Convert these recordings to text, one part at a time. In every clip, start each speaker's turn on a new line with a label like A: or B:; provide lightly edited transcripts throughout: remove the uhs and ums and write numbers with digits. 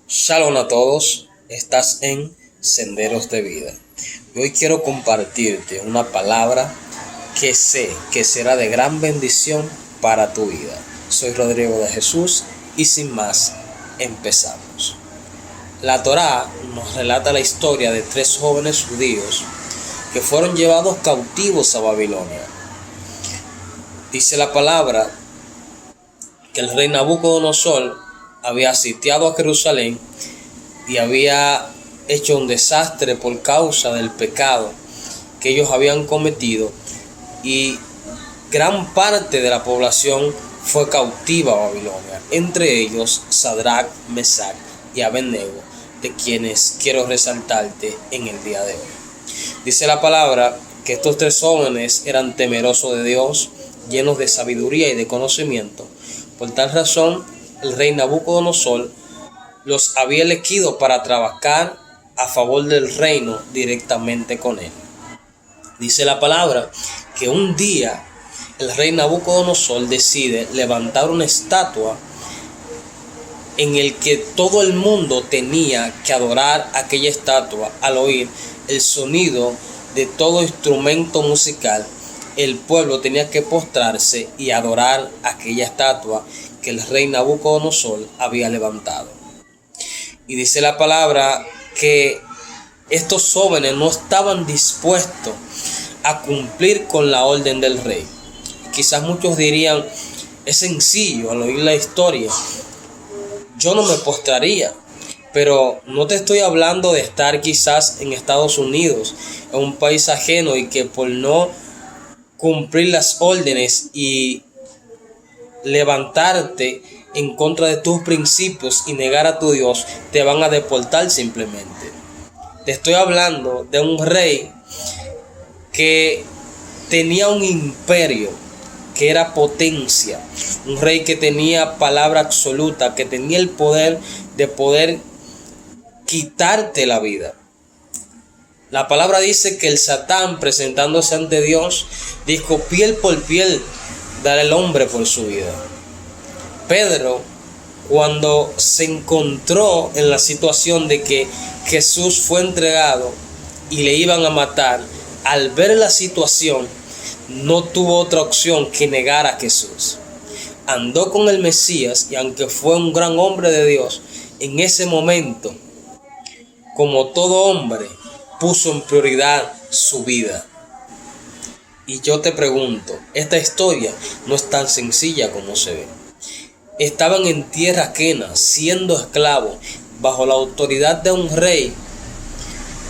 A: Shalom a todos, estás en Senderos de Vida. Y hoy quiero compartirte una palabra que sé que será de gran bendición para tu vida. Soy Rodrigo de Jesús y sin más, empezamos. La Torá nos relata la historia de 3 jóvenes judíos que fueron llevados cautivos a Babilonia. Dice la palabra que el rey Nabucodonosor había sitiado a Jerusalén y había hecho un desastre por causa del pecado que ellos habían cometido, y gran parte de la población fue cautiva a Babilonia, entre ellos Sadrach, Mesach y Abednego, de quienes quiero resaltarte en el día de hoy. Dice la palabra que estos 3 jóvenes eran temerosos de Dios, llenos de sabiduría y de conocimiento. Por tal razón, el rey Nabucodonosor los había elegido para trabajar a favor del reino directamente con él. Dice la palabra que un día el rey Nabucodonosor decide levantar una estatua en el que todo el mundo tenía que adorar aquella estatua. Al oír el sonido de todo instrumento musical, el pueblo tenía que postrarse y adorar aquella estatua que el rey Nabucodonosor había levantado. Y dice la palabra que estos jóvenes no estaban dispuestos a cumplir con la orden del rey. Quizás muchos dirían, es sencillo al oír la historia, yo no me postraría. Pero no te estoy hablando de estar quizás en Estados Unidos, en un país ajeno, y que por no cumplir las órdenes y levantarte en contra de tus principios y negar a tu Dios, te van a deportar simplemente. Te estoy hablando de un rey que tenía un imperio, que era potencia, un rey que tenía palabra absoluta, que tenía el poder de poder quitarte la vida. La palabra dice que el Satán, presentándose ante Dios, dijo: piel por piel dará el hombre por su vida. Pedro, cuando se encontró en la situación de que Jesús fue entregado y le iban a matar, al ver la situación, no tuvo otra opción que negar a Jesús. Andó con el Mesías, y aunque fue un gran hombre de Dios, en ese momento, como todo hombre, puso en prioridad su vida. Y yo te pregunto, esta historia no es tan sencilla como se ve. Estaban en tierra ajena, siendo esclavos, bajo la autoridad de un rey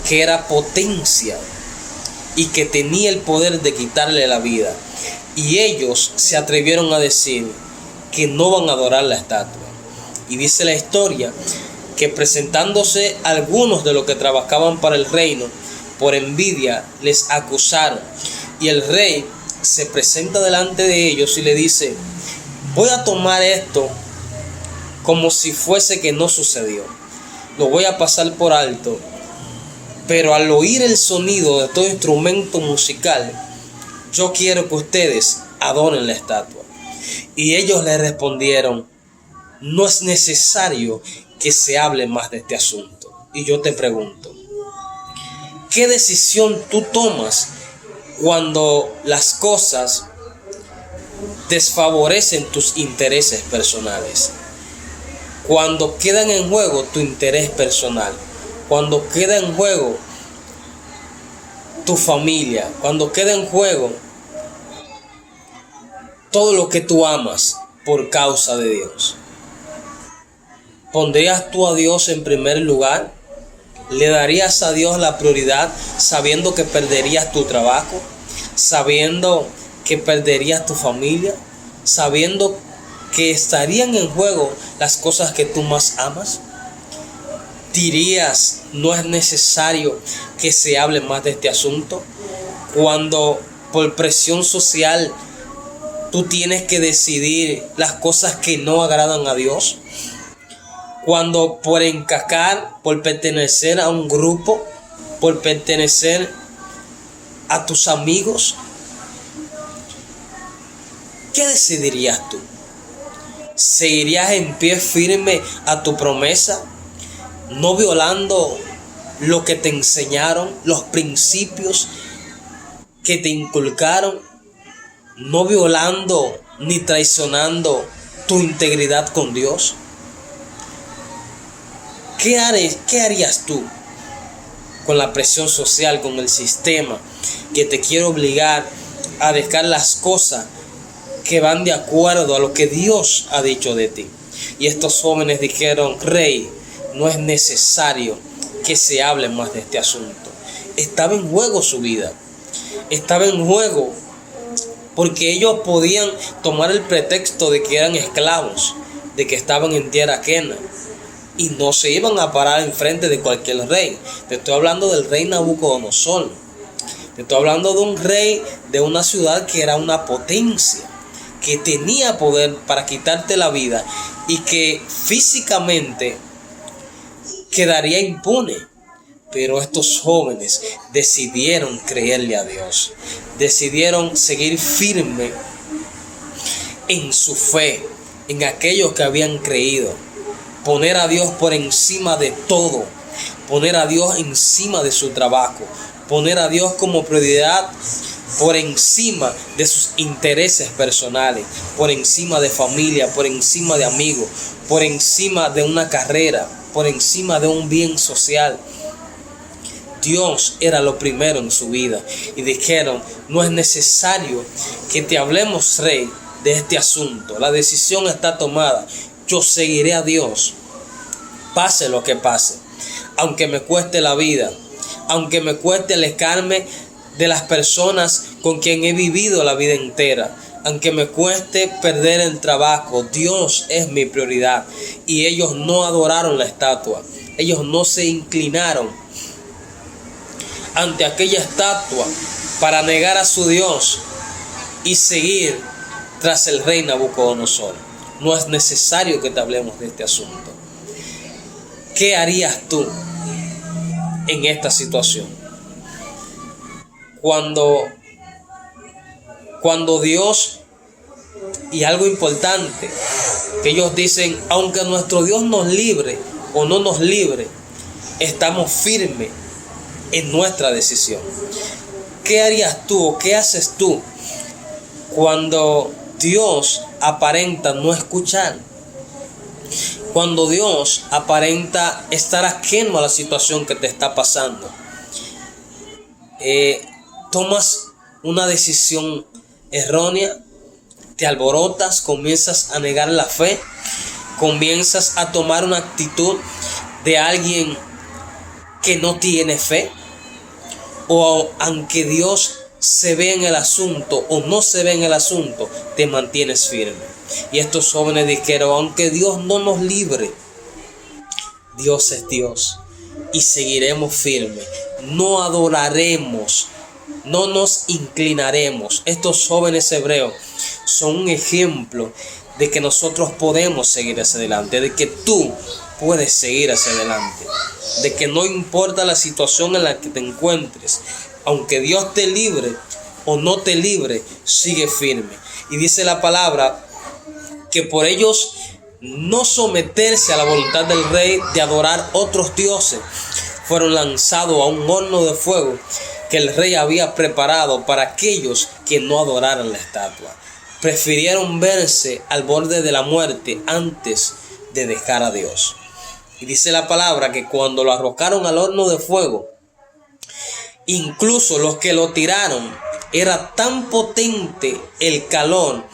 A: que era potencia y que tenía el poder de quitarle la vida. Y ellos se atrevieron a decir que no van a adorar la estatua. Y dice la historia que, presentándose algunos de los que trabajaban para el reino, por envidia les acusaron. Y el rey se presenta delante de ellos y le dice: voy a tomar esto como si fuese que no sucedió. Lo voy a pasar por alto. Pero al oír el sonido de todo instrumento musical, yo quiero que ustedes adoren la estatua. Y ellos le respondieron: no es necesario que se hable más de este asunto. Y yo te pregunto, ¿qué decisión tú tomas cuando las cosas desfavorecen tus intereses personales? Cuando quedan en juego tu interés personal, cuando queda en juego tu familia, cuando queda en juego todo lo que tú amas por causa de Dios. ¿Pondrías tú a Dios en primer lugar? ¿Le darías a Dios la prioridad sabiendo que perderías tu trabajo? ¿Sabiendo que perderías tu familia? ¿Sabiendo que estarían en juego las cosas que tú más amas? ¿Dirías: no es necesario que se hable más de este asunto? Cuando por presión social tú tienes que decidir las cosas que no agradan a Dios. Cuando por encajar, por pertenecer a un grupo, por pertenecer a tus amigos, ¿qué decidirías tú? ¿Seguirías en pie firme a tu promesa? no violando lo que te enseñaron, los principios que te inculcaron, no violando ni traicionando tu integridad con Dios. ¿Qué harías tú con la presión social, con el sistema que te quiere obligar a dejar las cosas que van de acuerdo a lo que Dios ha dicho de ti? Y estos jóvenes dijeron: Rey, no es necesario que se hable más de este asunto. Estaba en juego su vida. Estaba en juego porque ellos podían tomar el pretexto de que eran esclavos, de que estaban en tierra ajena, y no se iban a parar enfrente de cualquier rey. Te estoy hablando del rey Nabucodonosor. Te estoy hablando de un rey de una ciudad que era una potencia, que tenía poder para quitarte la vida y que físicamente quedaría impune. Pero estos jóvenes decidieron creerle a Dios, decidieron seguir firme en su fe, en aquello que habían creído, poner a Dios por encima de todo, poner a Dios encima de su trabajo, poner a Dios como prioridad por encima de sus intereses personales, por encima de familia, por encima de amigos, por encima de una carrera, por encima de un bien social. Dios era lo primero en su vida y dijeron: no es necesario que te hablemos, Rey, de este asunto. La decisión está tomada. Yo seguiré a Dios, pase lo que pase, aunque me cueste la vida, aunque me cueste alejarme de las personas con quien he vivido la vida entera, aunque me cueste perder el trabajo. Dios es mi prioridad. Y ellos no adoraron la estatua, ellos no se inclinaron ante aquella estatua para negar a su Dios y seguir tras el rey Nabucodonosor. No es necesario que te hablemos de este asunto. ¿Qué harías tú en esta situación? Cuando Dios, y algo importante, que ellos dicen: aunque nuestro Dios nos libre o no nos libre, estamos firmes en nuestra decisión. ¿Qué harías tú o qué haces tú cuando Dios aparenta no escuchar? Cuando Dios aparenta estar ajeno a la situación que te está pasando. Tomas una decisión errónea, te alborotas, comienzas a negar la fe, comienzas a tomar una actitud de alguien que no tiene fe, o aunque Dios se ve en el asunto o no se ve en el asunto, te mantienes firme. Y estos jóvenes dijeron: aunque Dios no nos libre, Dios es Dios y seguiremos firmes, no adoraremos, no nos inclinaremos. Estos jóvenes hebreos son un ejemplo de que nosotros podemos seguir hacia adelante, de que tú puedes seguir hacia adelante, de que no importa la situación en la que te encuentres, aunque Dios te libre o no te libre, sigue firme. Y dice la palabra que por ellos no someterse a la voluntad del rey de adorar otros dioses, fueron lanzados a un horno de fuego que el rey había preparado para aquellos que no adoraran la estatua. Prefirieron verse al borde de la muerte antes de dejar a Dios. Y dice la palabra que cuando lo arrojaron al horno de fuego, incluso los que lo tiraron, era tan potente el calor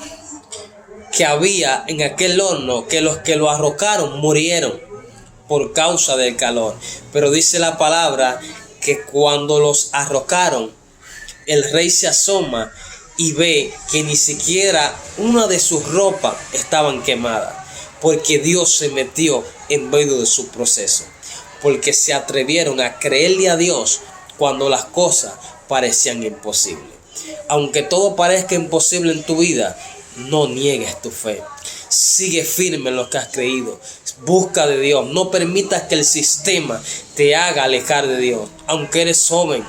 A: que había en aquel horno que los que lo arrojaron murieron por causa del calor. Pero dice la palabra que cuando los arrojaron, el rey se asoma y ve que ni siquiera una de sus ropas estaban quemadas, porque Dios se metió en medio de su proceso, porque se atrevieron a creerle a Dios cuando las cosas parecían imposibles. Aunque todo parezca imposible en tu vida, no niegues tu fe. Sigue firme en lo que has creído. Busca de Dios. No permitas que el sistema te haga alejar de Dios. Aunque eres joven,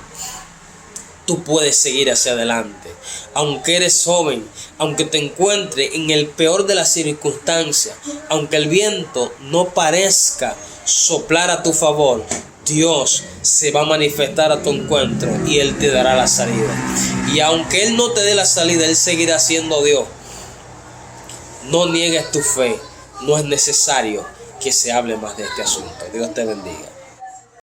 A: tú puedes seguir hacia adelante. Aunque eres joven, aunque te encuentres en el peor de las circunstancias, aunque el viento no parezca soplar a tu favor, Dios se va a manifestar a tu encuentro y Él te dará la salida. Y aunque Él no te dé la salida, Él seguirá siendo Dios. No niegues tu fe. No es necesario que se hable más de este asunto. Dios te bendiga.